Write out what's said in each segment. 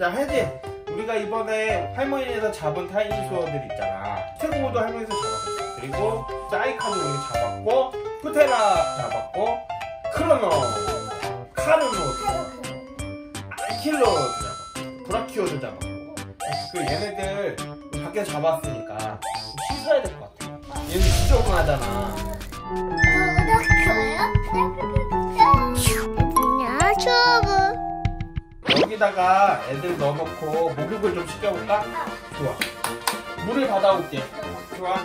자, 혜진, 우리가 이번에 할머니에서 잡은 타이니소어들 있잖아. 스테고도 할머니에서 잡았어. 그리고 사이카도 우리 잡았고, 푸테라 잡았고, 크로노, 카르노도 잡았고, 아킬로도 잡았고, 브라키오도 잡았고. 그 얘네들 밖에서 잡았으니까 씻어야 될 것 같아. 얘는 지저분하잖아. 여기다가 애들 넣어놓고 목욕을 좀 시켜볼까? 좋아. 물을 받아올게. 좋아.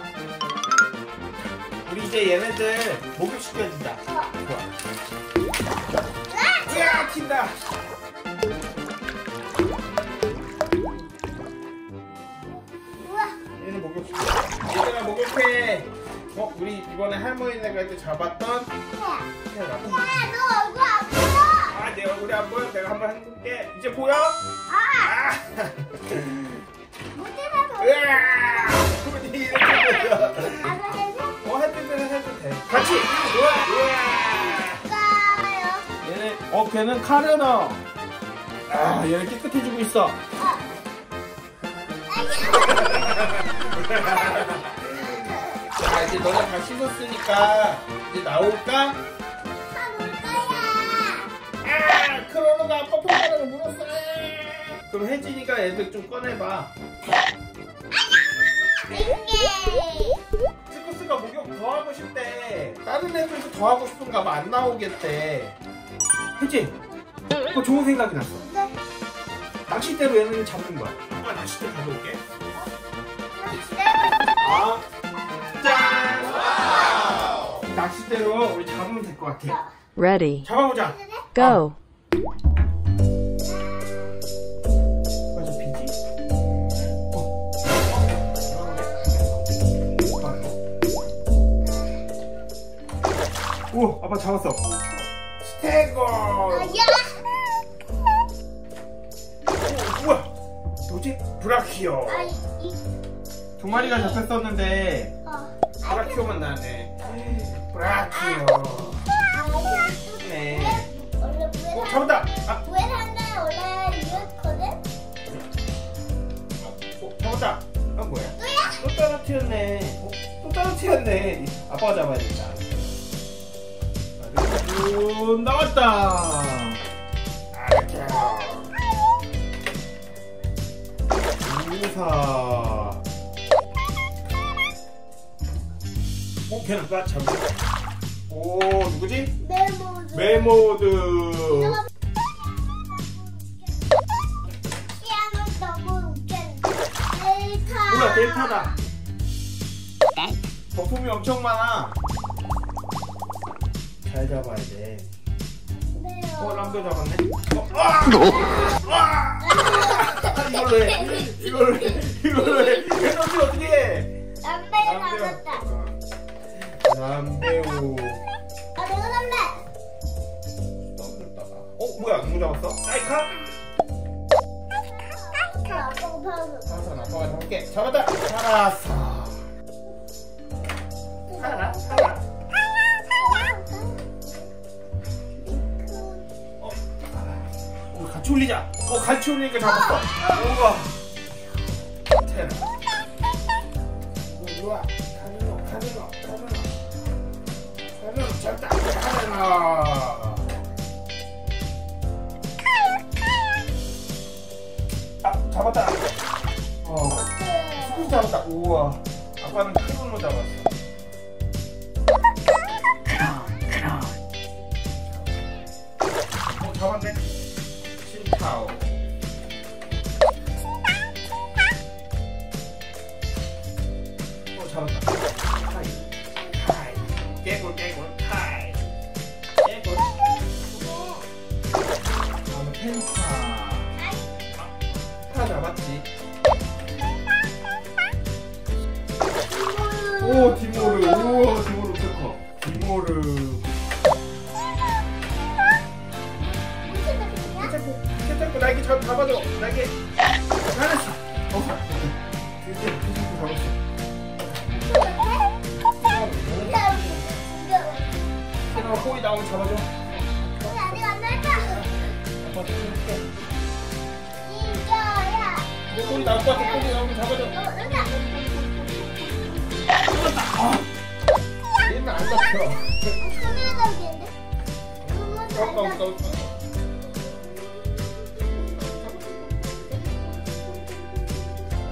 우리 이제 얘네들 목욕 시켜주자. 좋아. 으아! 튄다. 얘는 목욕시켜. 얘들아 목욕해. 우리 이번에 할머니네 갈 때 잡았던 테라. 너 얼굴 안 보여? 내 얼굴이 안 보여? 내가 한번 해볼게. 이제 보여? 못해서 으아! 손이 이렇게 보여. 해도 돼, 해도 돼. 같이! 우와! 얘는, 걔는 카르노. 얘는 깨끗해지고 있어. 자, 이제 너네 다 씻었으니까, 이제 나올까? 크로노가 아빠 손가락을 물었어. 그럼 혜진이가 애들 좀 꺼내봐. 스쿠스가 목욕 더 하고 싶대. 다른 애들도 더 하고 싶은가 봐. 안 나오겠대. 혜진, 그거 좋은 생각이 났어. 낚싯대로 얘는 잡는 거야. 아빠 낚싯대 가져올게. 짠! 낚싯대로 우리 잡으면 될 것 같아. Ready. 잡아보자. Go. 오, 아빠 잡았어. 스테고. 우와, 뭐지? 브라키오. 두 마리가 잡혔었는데 브라키오만 나네. 브라키오. 네. 잡았다. 부에산은 원래 이렇거든? 잡았다. 뭐야? 또 떨어뜨렸네. 또 떨어뜨렸네. 아빠가 잡아야 된다. 나왔다. 우사. 걔는 아빠 잡았어. 오, 누구지? 메모드. 뭐야, 델타다. 거품이 엄청 많아. 잘 잡아야 돼. 람도 잡았네. 이걸로 해. 해놓지 어떻게 해? 람배우 잡았다. 람배우. 내가 잡네. 뭐야, 누구 잡았어? 사이카? 아빠가 파서. 아빠가 잡을게. 잡았다. 살았어. 살아. 같이 올리자. 같이 올리니까 잡았어. 우와. 테라. 우와. 카르노. 잡다. 카르노. 잡았다. 스쿠스 잡았다. 우와. 아빠는 크로노 잡았어. 잡았네. 신타오. 잡았다. 타이. 깨골. 타이. 깨골. 다음에 펜타. 다 잡았지. 오, 디모르. 우와, 디모르 엄청 커. 디모르. 괜찮고 날개 잡아줘. 날개. 잘했어. 드디어 잡았어. 세나가 꼬리 나오면 잡아줘. 아직 안 날까? 아빠 또 해줄게. 이게 꼬리 나올 것 같아. 꼬리 나오면 잡아줘. 얘는 안 잡혀. 카메라 나오겠는데?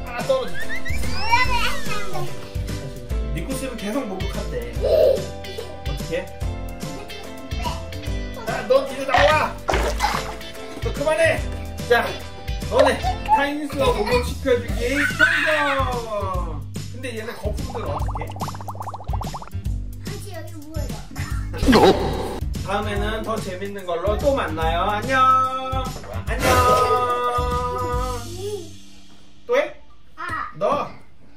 아, 떨어져. 니코스는 계속 목욕한대. 어떻게? 자, 넌 뒤로 나와. 너 그만해. 자, 너네 타인수와 목욕시켜주기 성공. 근데 얘네 거품들은 어떻게? 다시 여기 뭐예요? 다음에는 더 재밌는 걸로 또 만나요. 안녕. 안녕.